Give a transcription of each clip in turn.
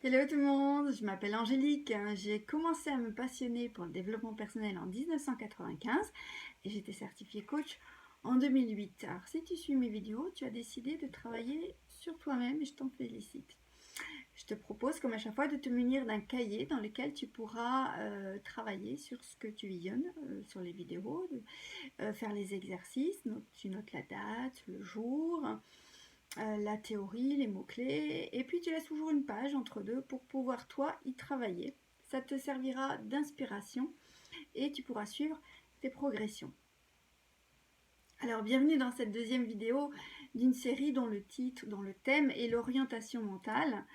Hello tout le monde, je m'appelle Angélique. J'ai commencé à me passionner pour le développement personnel en 1995 et j'étais certifiée coach en 2008. Alors si tu suis mes vidéos, tu as décidé de travailler sur toi-même et je t'en félicite. Je te propose comme à chaque fois de te munir d'un cahier dans lequel tu pourras travailler sur ce que tu visionnes sur les vidéos, faire les exercices, tu notes la date, le jour, la théorie, les mots-clés, et puis tu laisses toujours une page entre deux pour pouvoir toi y travailler. Ça te servira d'inspiration et tu pourras suivre tes progressions. Alors bienvenue dans cette deuxième vidéo d'une série dont le titre, dont le thème est l'orientation mentale.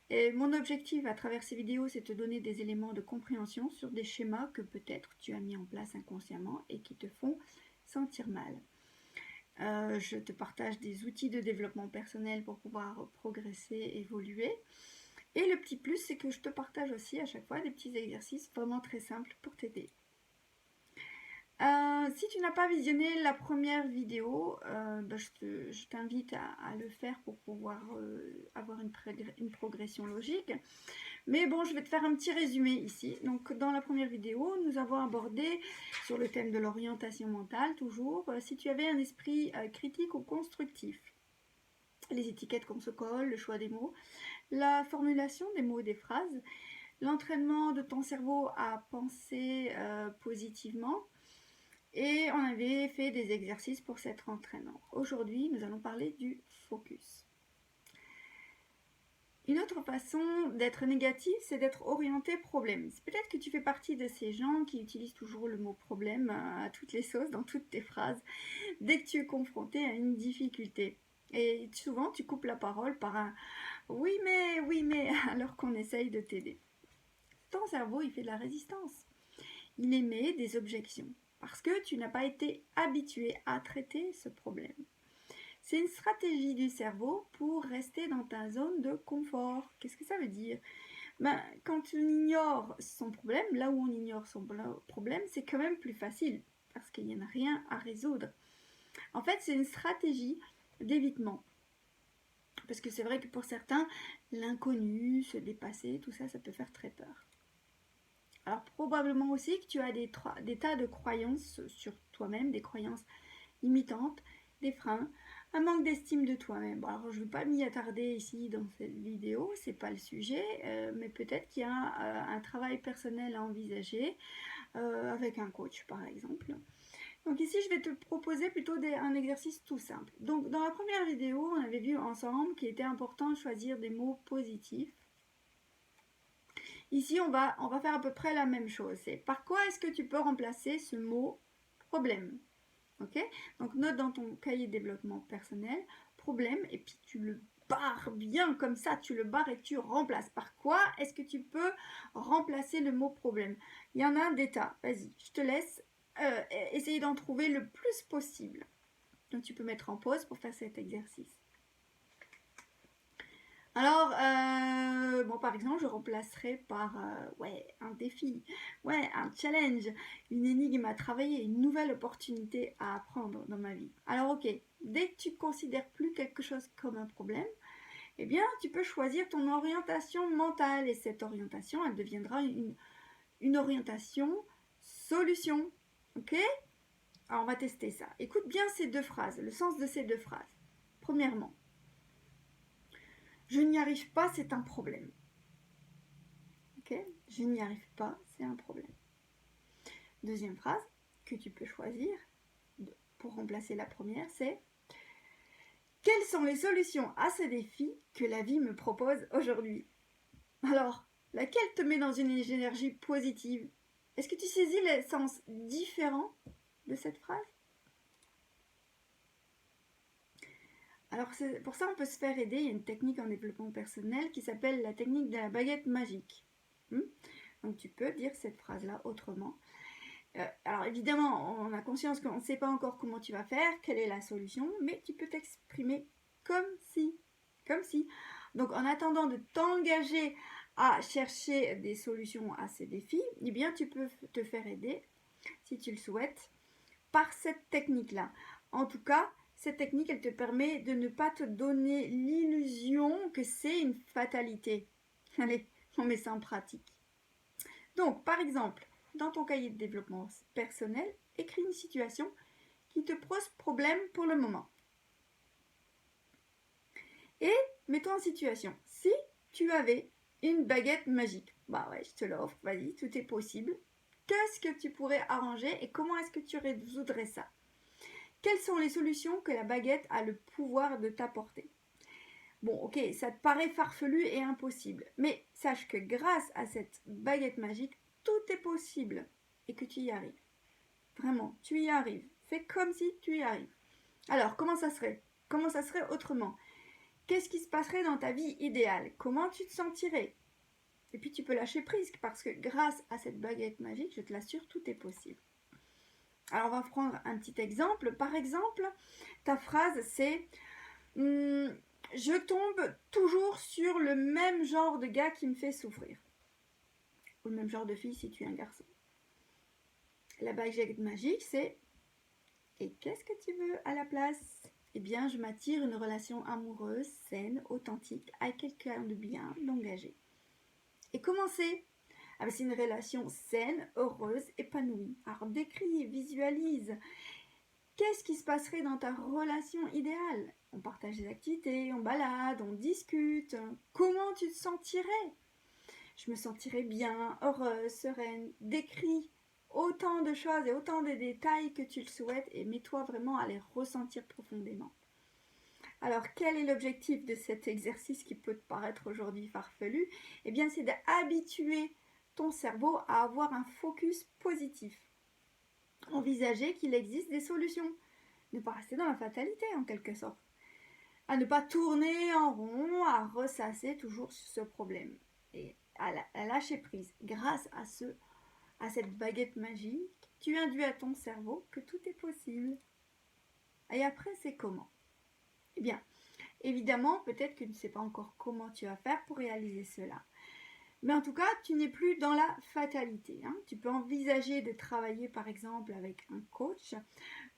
Et mon objectif à travers ces vidéos, c'est de te donner des éléments de compréhension sur des schémas que peut-être tu as mis en place inconsciemment et qui te font sentir mal. Je te partage des outils de développement personnel pour pouvoir progresser, évoluer. Et le petit plus, c'est que je te partage aussi à chaque fois des petits exercices vraiment très simples pour t'aider. Si tu n'as pas visionné la première vidéo, je t'invite à le faire pour pouvoir avoir une progression logique. Mais bon, je vais te faire un petit résumé ici. Donc, dans la première vidéo, nous avons abordé sur le thème de l'orientation mentale, toujours, si tu avais un esprit critique ou constructif. Les étiquettes qu'on se colle, le choix des mots, la formulation des mots et des phrases, l'entraînement de ton cerveau à penser positivement. Et on avait fait des exercices pour cet entraînement. Aujourd'hui, nous allons parler du focus. Une autre façon d'être négatif, c'est d'être orienté problème. C'est peut-être que tu fais partie de ces gens qui utilisent toujours le mot problème à toutes les sauces, dans toutes tes phrases, dès que tu es confronté à une difficulté. Et souvent, tu coupes la parole par un oui mais, alors qu'on essaye de t'aider. Ton cerveau, il fait de la résistance. Il émet des objections parce que tu n'as pas été habitué à traiter ce problème. C'est une stratégie du cerveau pour rester dans ta zone de confort. Qu'est-ce que ça veut dire ? Quand on ignore son problème, là où on ignore son problème, c'est quand même plus facile parce qu'il n'y en a rien à résoudre. En fait, c'est une stratégie d'évitement. Parce que c'est vrai que pour certains, l'inconnu, se dépasser, tout ça, ça peut faire très peur. Alors probablement aussi que tu as des tas de croyances sur toi-même, des croyances limitantes, des freins, un manque d'estime de toi-même. Bon, alors je ne vais pas m'y attarder ici dans cette vidéo, c'est pas le sujet, mais peut-être qu'il y a un travail personnel à envisager avec un coach par exemple. Donc ici je vais te proposer plutôt un exercice tout simple. Donc dans la première vidéo, on avait vu ensemble qu'il était important de choisir des mots positifs. Ici, on va faire à peu près la même chose. C'est par quoi est-ce que tu peux remplacer ce mot problème? Ok? Donc, note dans ton cahier de développement personnel, problème, et puis tu le barres bien comme ça, tu le barres et tu remplaces. Par quoi est-ce que tu peux remplacer le mot problème? Il y en a des tas. Vas-y, je te laisse essayer d'en trouver le plus possible. Donc, tu peux mettre en pause pour faire cet exercice. Alors, par exemple, je remplacerai par un défi, un challenge, une énigme à travailler, une nouvelle opportunité à apprendre dans ma vie. Alors, ok, dès que tu considères plus quelque chose comme un problème, eh bien, tu peux choisir ton orientation mentale et cette orientation, elle deviendra une orientation solution. Ok? Alors, on va tester ça. Écoute bien ces deux phrases, le sens de ces deux phrases. Premièrement, je n'y arrive pas, c'est un problème. Ok ? Je n'y arrive pas, c'est un problème. Deuxième phrase que tu peux choisir pour remplacer la première, c'est quelles sont les solutions à ce défi que la vie me propose aujourd'hui? Alors, laquelle te met dans une énergie positive? Est-ce que tu saisis les sens différents de cette phrase? Alors, pour ça, on peut se faire aider. Il y a une technique en développement personnel qui s'appelle la technique de la baguette magique. Donc, tu peux dire cette phrase-là autrement. Alors, évidemment, on a conscience qu'on ne sait pas encore comment tu vas faire, quelle est la solution, mais tu peux t'exprimer comme si. Comme si. Donc, en attendant de t'engager à chercher des solutions à ces défis, eh bien, tu peux te faire aider, si tu le souhaites, par cette technique-là. En tout cas, cette technique, elle te permet de ne pas te donner l'illusion que c'est une fatalité. Allez, on met ça en pratique. Donc, par exemple, dans ton cahier de développement personnel, écris une situation qui te pose problème pour le moment. Et mets-toi en situation. Si tu avais une baguette magique, bah ouais, je te l'offre, vas-y, tout est possible. Qu'est-ce que tu pourrais arranger et comment est-ce que tu résoudrais ça? Quelles sont les solutions que la baguette a le pouvoir de t'apporter? Bon, ok, ça te paraît farfelu et impossible, mais sache que grâce à cette baguette magique, tout est possible et que tu y arrives. Vraiment, tu y arrives. Fais comme si tu y arrives. Alors, comment ça serait? Comment ça serait autrement? Qu'est-ce qui se passerait dans ta vie idéale? Comment tu te sentirais? Et puis tu peux lâcher prise parce que grâce à cette baguette magique, je te l'assure, tout est possible. Alors on va prendre un petit exemple. Par exemple, ta phrase c'est je tombe toujours sur le même genre de gars qui me fait souffrir. Ou le même genre de fille si tu es un garçon. La baguette magique c'est et qu'est-ce que tu veux à la place? Eh bien, je m'attire une relation amoureuse, saine, authentique, avec quelqu'un de bien, d'engagé. Et comment c'est? Ah ben, c'est une relation saine, heureuse, épanouie. Alors décris, visualise. Qu'est-ce qui se passerait dans ta relation idéale? On partage des activités, on balade, on discute. Comment tu te sentirais? Je me sentirais bien, heureuse, sereine. Décris autant de choses et autant de détails que tu le souhaites et mets-toi vraiment à les ressentir profondément. Alors, quel est l'objectif de cet exercice qui peut te paraître aujourd'hui farfelu? Eh bien, c'est d'habituer ton cerveau à avoir un focus positif. Envisager qu'il existe des solutions. Ne pas rester dans la fatalité, en quelque sorte. À ne pas tourner en rond, à ressasser toujours ce problème. Et à lâcher prise. Grâce à cette baguette magique, tu induis à ton cerveau que tout est possible. Et après, c'est comment? Eh bien, évidemment, peut-être que tu ne sais pas encore comment tu vas faire pour réaliser cela. Mais en tout cas, tu n'es plus dans la fatalité. Tu peux envisager de travailler par exemple avec un coach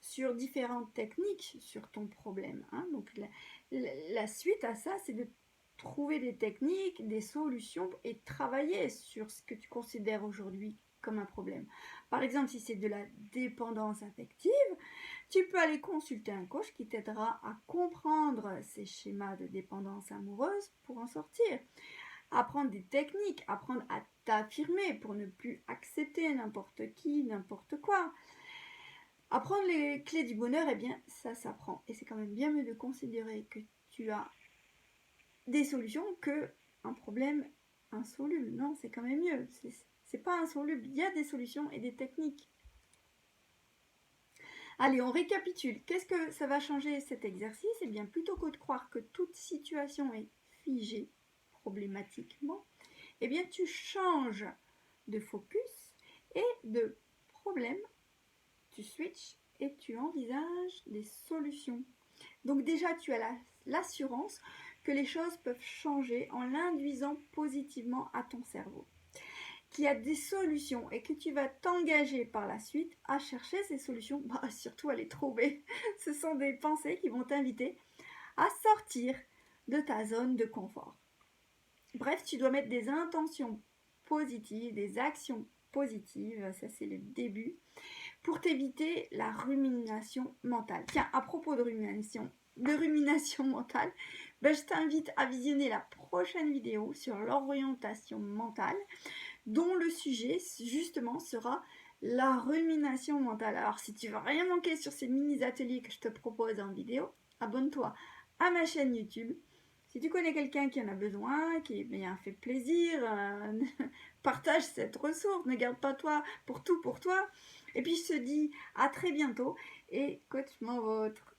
sur différentes techniques sur ton problème. Donc la suite à ça, c'est de trouver des techniques, des solutions et travailler sur ce que tu considères aujourd'hui comme un problème. Par exemple, si c'est de la dépendance affective, tu peux aller consulter un coach qui t'aidera à comprendre ces schémas de dépendance amoureuse pour en sortir. Apprendre des techniques, apprendre à t'affirmer pour ne plus accepter n'importe qui, n'importe quoi. Apprendre les clés du bonheur, eh bien, ça s'apprend. Et c'est quand même bien mieux de considérer que tu as des solutions que un problème insoluble. Non, c'est quand même mieux. C'est pas insoluble. Il y a des solutions et des techniques. Allez, on récapitule. Qu'est-ce que ça va changer cet exercice? Eh bien, plutôt que de croire que toute situation est figée problématiquement, eh bien, tu changes de focus et de problème. Tu switches et tu envisages des solutions. Donc déjà, tu as l'assurance que les choses peuvent changer en l'induisant positivement à ton cerveau. Qu'il y a des solutions et que tu vas t'engager par la suite à chercher ces solutions, surtout à les trouver. Ce sont des pensées qui vont t'inviter à sortir de ta zone de confort. Bref, tu dois mettre des intentions positives, des actions positives, ça c'est le début, pour t'éviter la rumination mentale. Tiens, à propos de rumination mentale, je t'invite à visionner la prochaine vidéo sur l'orientation mentale, dont le sujet justement sera la rumination mentale. Alors si tu veux rien manquer sur ces mini-ateliers que je te propose en vidéo, abonne-toi à ma chaîne YouTube. Si tu connais quelqu'un qui en a besoin, qui fait plaisir, partage cette ressource, ne garde pas toi pour toi. Et puis je te dis à très bientôt et coach mon vôtre.